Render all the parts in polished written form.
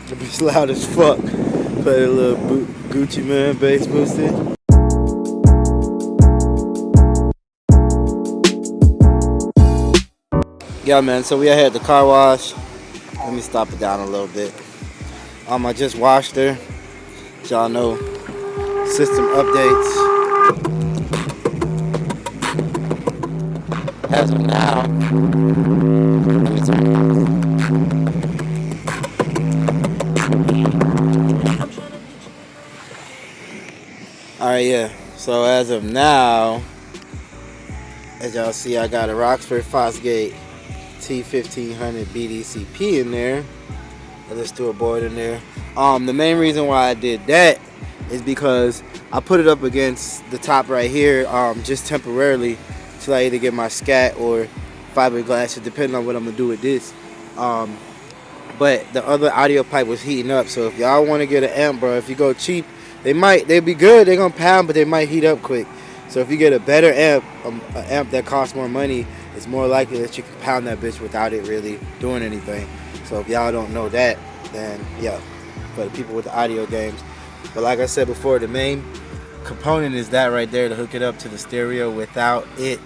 It'll be loud as fuck. Play a little Gucci Man bass boosted. Yeah, man, so we had the car wash. Let me stop it down a little bit. I just washed her. Y'all know, system updates. As of now, alright, yeah. So as of now, as y'all see, I got a Rockford Fosgate T1500 bdcp in there. Let's do a board in there. The main reason why I did that is because I put it up against the top right here, just temporarily, till I either get my scat or fiberglass, depending on what I'm gonna do with this. But the other audio pipe was heating up, so if y'all want to get an amp, bro, if you go cheap, they'll be good. They're gonna pound, but they might heat up quick. So if you get a better amp, an amp that costs more money, it's more likely that you can pound that bitch without it really doing anything. So if y'all don't know that, then yeah, for the people with the audio games. But like I said before, the main component is that right there to hook it up to the stereo without it,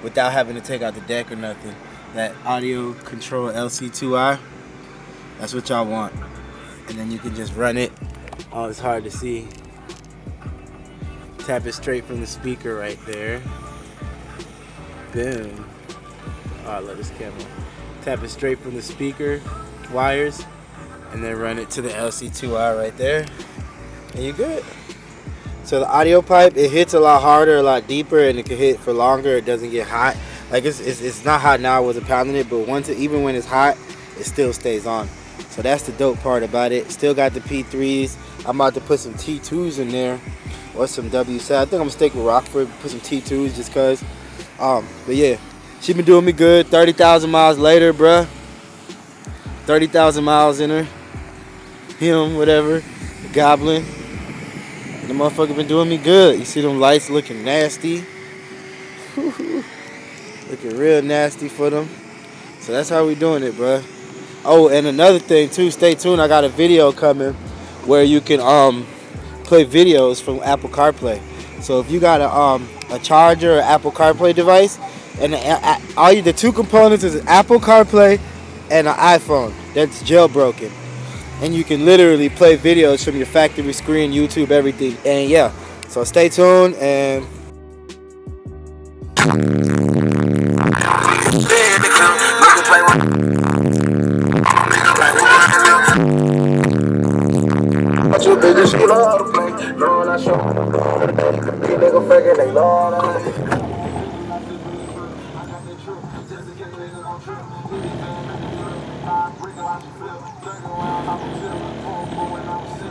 without having to take out the deck or nothing. That audio control LC2I, that's what y'all want. And then you can just run it. Oh, it's hard to see. Tap it straight from the speaker right there. Boom. Oh, I love this camera. Tap it straight from the speaker wires, and then run it to the LC2I right there, and you're good. So the audio pipe, it hits a lot harder, a lot deeper, and it can hit for longer. It doesn't get hot. Like it's not hot now. I wasn't pounding it, but even when it's hot, it still stays on. So that's the dope part about it. Still got the P3s. I'm about to put some T2s in there, or some WC. I think I'm gonna stick with Rockford. Put some T2s just cause. But yeah, she been doing me good. 30,000 miles later, bruh. 30,000 miles in her. Him, whatever. The goblin. The motherfucker been doing me good. You see them lights looking nasty. Looking real nasty for them. So that's how we doing it, bruh. Oh, and another thing too, stay tuned. I got a video coming where you can play videos from Apple CarPlay. So if you got a charger or Apple CarPlay device, and the two components is Apple CarPlay and an iPhone that's jailbroken, and you can literally play videos from your factory screen, YouTube, everything. And yeah, so stay tuned and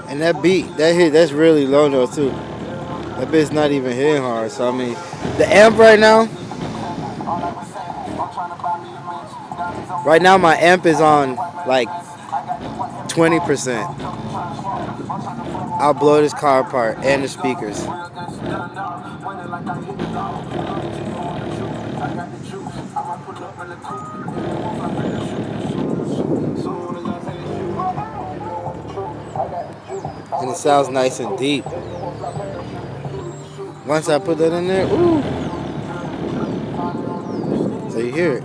and that beat, that's really low note too. That bit's not even hitting hard. So I mean, the amp right now my amp is on like 20%. I'll blow this car apart and the speakers. And it sounds nice and deep. Once I put that in there, ooh. So you hear it.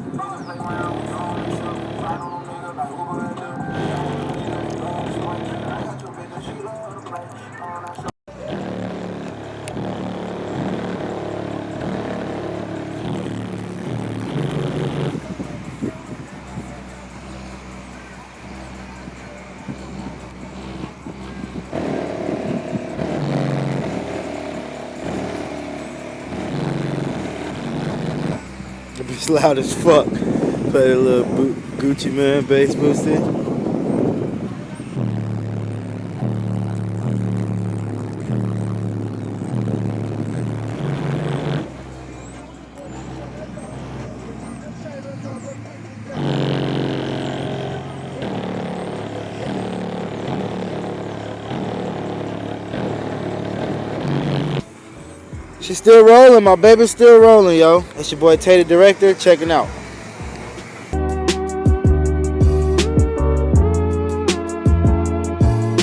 It'll be loud as fuck. Play a little Gucci Man bass boosted. She's still rolling, my baby's still rolling, yo. It's your boy Tay the Director, checking out.